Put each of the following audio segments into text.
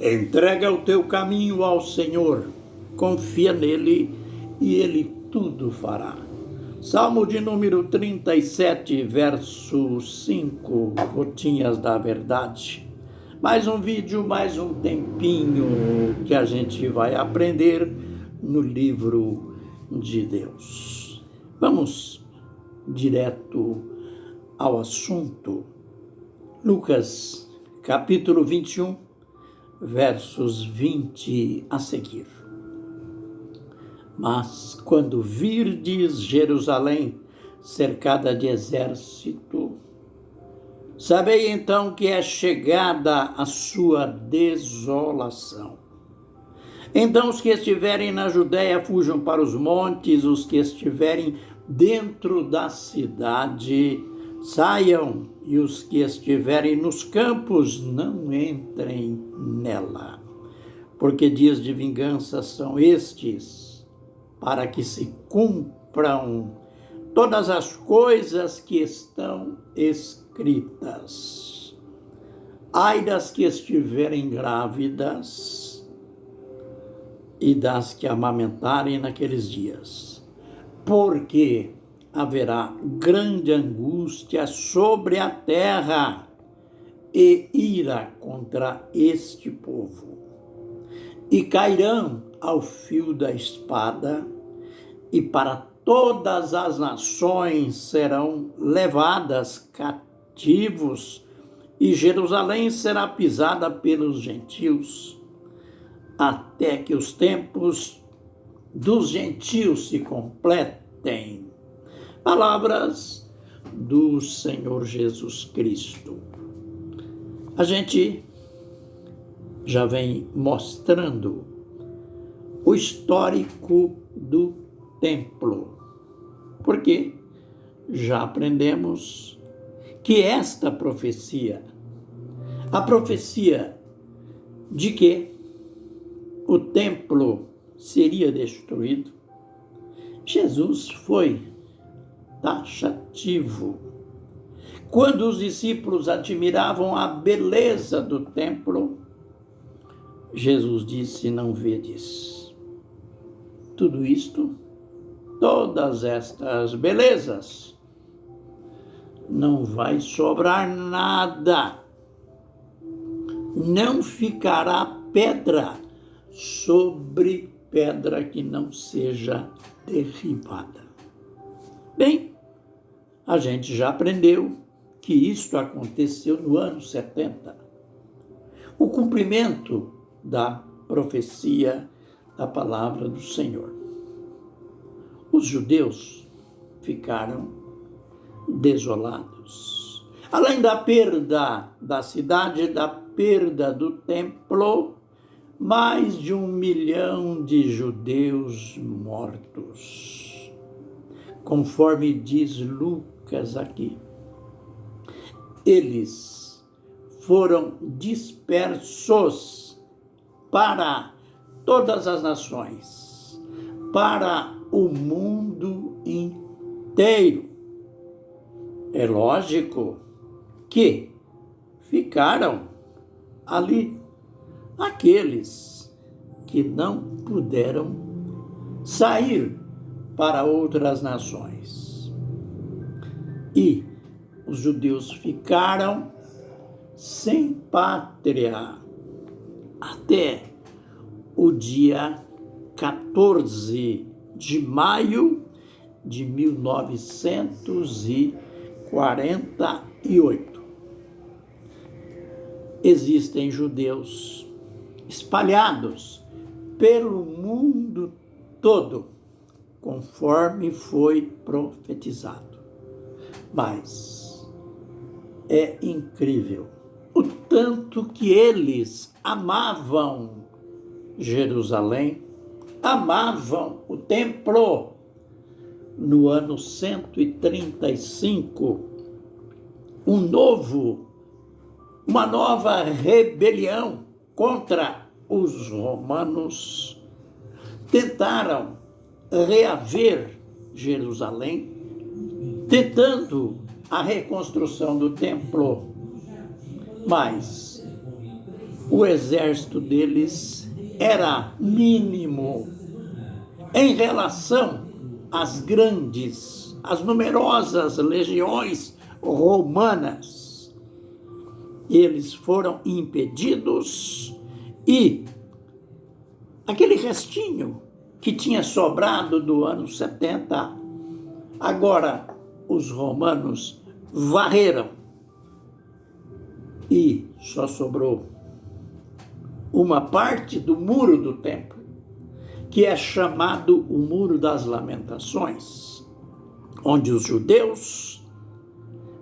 Entrega o teu caminho ao Senhor, confia nele e ele tudo fará. Salmo de número 37, verso 5, Gotinhas da Verdade. Mais um vídeo, mais um tempinho que a gente vai aprender no livro de Deus. Vamos direto ao assunto. Lucas, capítulo 21, versos 20 a seguir. Mas quando virdes Jerusalém cercada de exército, sabei então que é chegada a sua desolação. Então os que estiverem na Judéia fujam para os montes, os que estiverem dentro da cidade saiam, e os que estiverem nos campos não entrem nela. Porque dias de vingança são estes, para que se cumpram todas as coisas que estão escritas. Ai das que estiverem grávidas e das que amamentarem naqueles dias, porque haverá grande angústia sobre a terra e ira contra este povo. E cairão ao fio da espada, e para todas as nações serão levadas cativos, e Jerusalém será pisada pelos gentios, até que os tempos dos gentios se completem. Palavras do Senhor Jesus Cristo. A gente já vem mostrando o histórico do templo, porque já aprendemos que esta profecia, a profecia de que o templo seria destruído, Jesus foi taxativo. Quando os discípulos admiravam a beleza do templo, Jesus disse: não vedes tudo isto, todas estas belezas, não vai sobrar nada, não ficará pedra sobre pedra que não seja derribada. Bem, a gente já aprendeu que isto aconteceu no ano 70. O cumprimento da profecia da palavra do Senhor. Os judeus ficaram desolados. Além da perda da cidade, da perda do templo, mais de 1 milhão de judeus mortos. Conforme diz Lucas aqui, eles foram dispersos para todas as nações, para o mundo inteiro. É lógico que ficaram ali aqueles que não puderam sair para outras nações. E os judeus ficaram sem pátria até o dia 14 de maio de 1948. Existem judeus espalhados pelo mundo todo, conforme foi profetizado. Mas é incrível o tanto que eles amavam Jerusalém, amavam o templo. No ano 135, uma nova rebelião contra os romanos tentaram reaver Jerusalém, tentando a reconstrução do templo, mas o exército deles era mínimo em relação às grandes, às numerosas legiões romanas. Eles foram impedidos e aquele restinho que tinha sobrado do ano 70, agora os romanos varreram e só sobrou uma parte do muro do templo, que é chamado o Muro das Lamentações, onde os judeus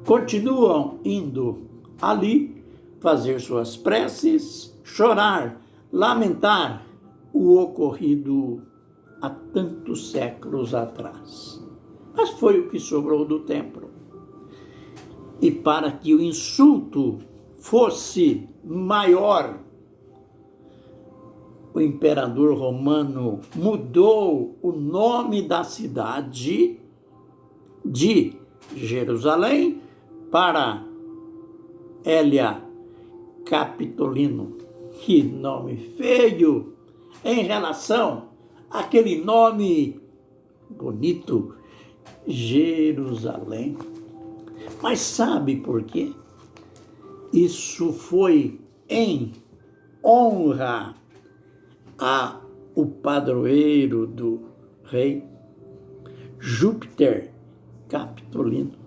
continuam indo ali fazer suas preces, chorar, lamentar o ocorrido há tantos séculos atrás. Mas foi o que sobrou do templo. E para que o insulto fosse maior, o imperador romano mudou o nome da cidade de Jerusalém para Hélia Capitolino. Que nome feio em relação àquele nome bonito, Jerusalém. Mas sabe por quê? Isso foi em honra ao padroeiro do rei, Júpiter Capitolino.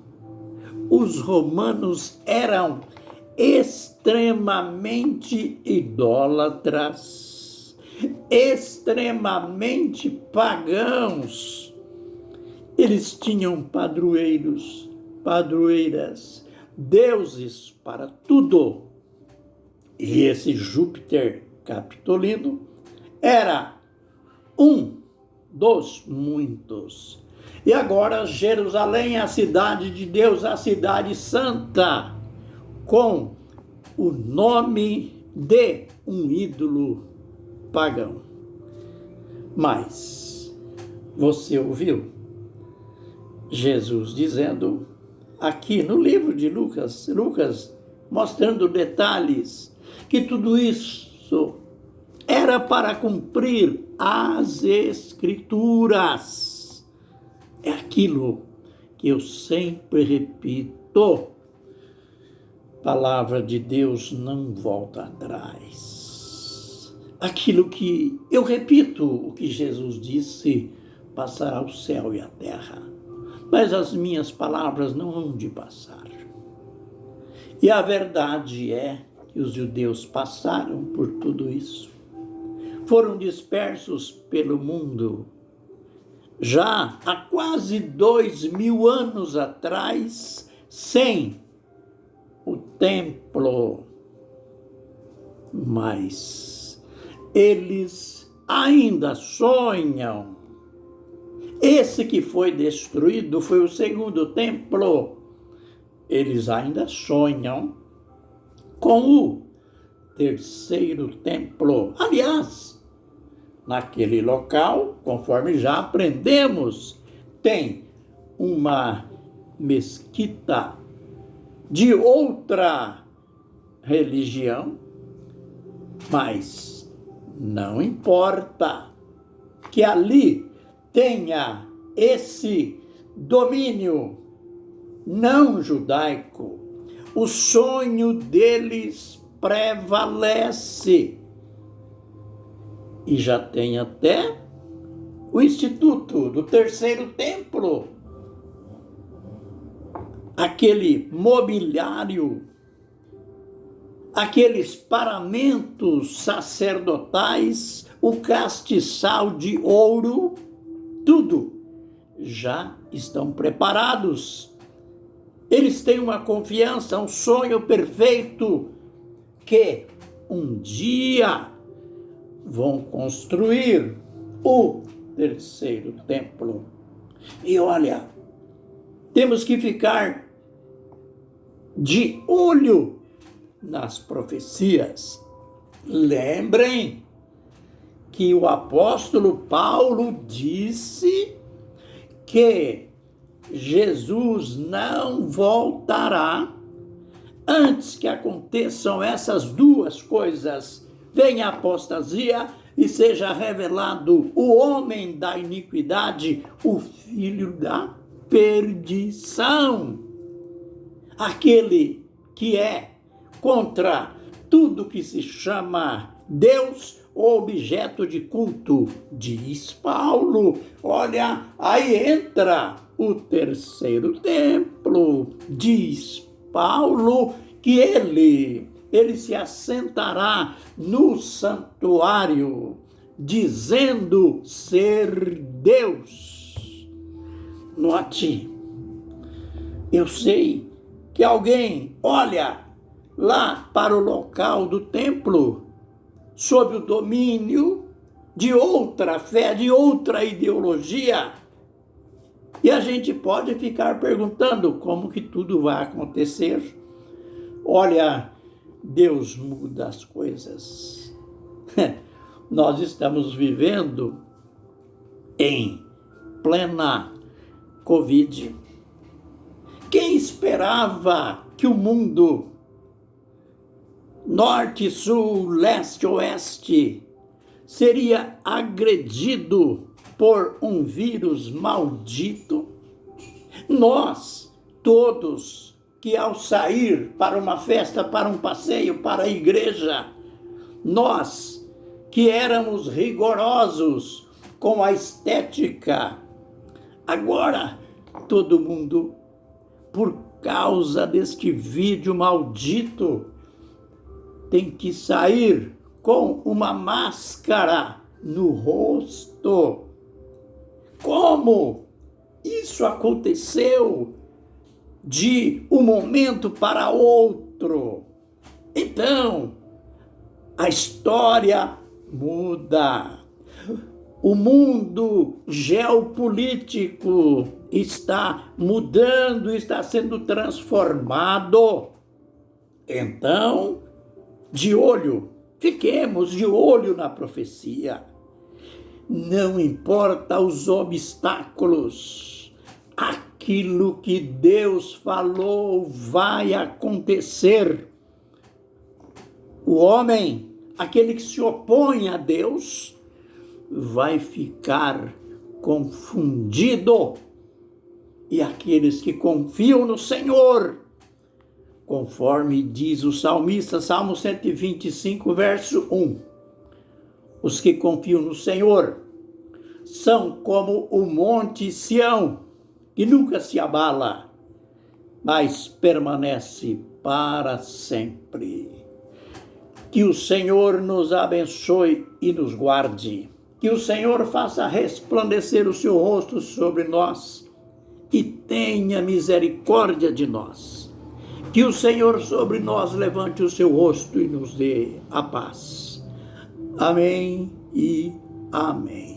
Os romanos eram extremamente idólatras, extremamente pagãos. Eles tinham padroeiros, padroeiras, deuses para tudo. E esse Júpiter Capitolino era um dos muitos. E agora Jerusalém é a cidade de Deus, a cidade santa, com o nome de um ídolo pagão. Mas você ouviu Jesus dizendo aqui no livro de Lucas mostrando detalhes, que tudo isso era para cumprir as Escrituras. É aquilo que eu sempre repito: palavra de Deus não volta atrás. Aquilo que eu repito, o que Jesus disse, passará o céu e a terra, mas as minhas palavras não hão de passar. E a verdade é que os judeus passaram por tudo isso. Foram dispersos pelo mundo. Já há quase 2000 anos atrás, sem o templo. Mas eles ainda sonham. Esse que foi destruído foi o segundo templo. Eles ainda sonham com o terceiro templo. Aliás, naquele local, conforme já aprendemos, tem uma mesquita de outra religião, mas não importa que ali tenha esse domínio não judaico, o sonho deles prevalece. E já tem até o Instituto do Terceiro Templo, aquele mobiliário, aqueles paramentos sacerdotais, o castiçal de ouro, tudo já estão preparados. Eles têm uma confiança, um sonho perfeito, que um dia vão construir o terceiro templo. E olha, temos que ficar de olho nas profecias. Lembrem que o apóstolo Paulo disse que Jesus não voltará antes que aconteçam essas duas coisas, venha a apostasia e seja revelado o homem da iniquidade, o filho da perdição. Aquele que é contra tudo que se chama Deus, objeto de culto, diz Paulo. Olha, aí entra o terceiro templo, diz Paulo, que ele se assentará no santuário, dizendo ser Deus. Note, eu sei que alguém olha lá para o local do templo sob o domínio de outra fé, de outra ideologia, e a gente pode ficar perguntando como que tudo vai acontecer. Olha, Deus muda as coisas. Nós estamos vivendo em plena Covid. Quem esperava que o mundo, norte, sul, leste, oeste, seria agredido por um vírus maldito? Nós, todos, que ao sair para uma festa, para um passeio, para a igreja, nós que éramos rigorosos com a estética, agora todo mundo, por causa deste vídeo maldito, tem que sair com uma máscara no rosto. Como isso aconteceu de um momento para outro? Então, a história muda. O mundo geopolítico está mudando, está sendo transformado. Então, fiquemos de olho na profecia. Não importa os obstáculos, aquilo que Deus falou vai acontecer. O homem, aquele que se opõe a Deus, vai ficar confundido. E aqueles que confiam no Senhor, conforme diz o salmista, Salmo 125, verso 1. Os que confiam no Senhor são como o monte Sião, que nunca se abala, mas permanece para sempre. Que o Senhor nos abençoe e nos guarde. Que o Senhor faça resplandecer o seu rosto sobre nós e tenha misericórdia de nós. Que o Senhor sobre nós levante o seu rosto e nos dê a paz. Amém e amém.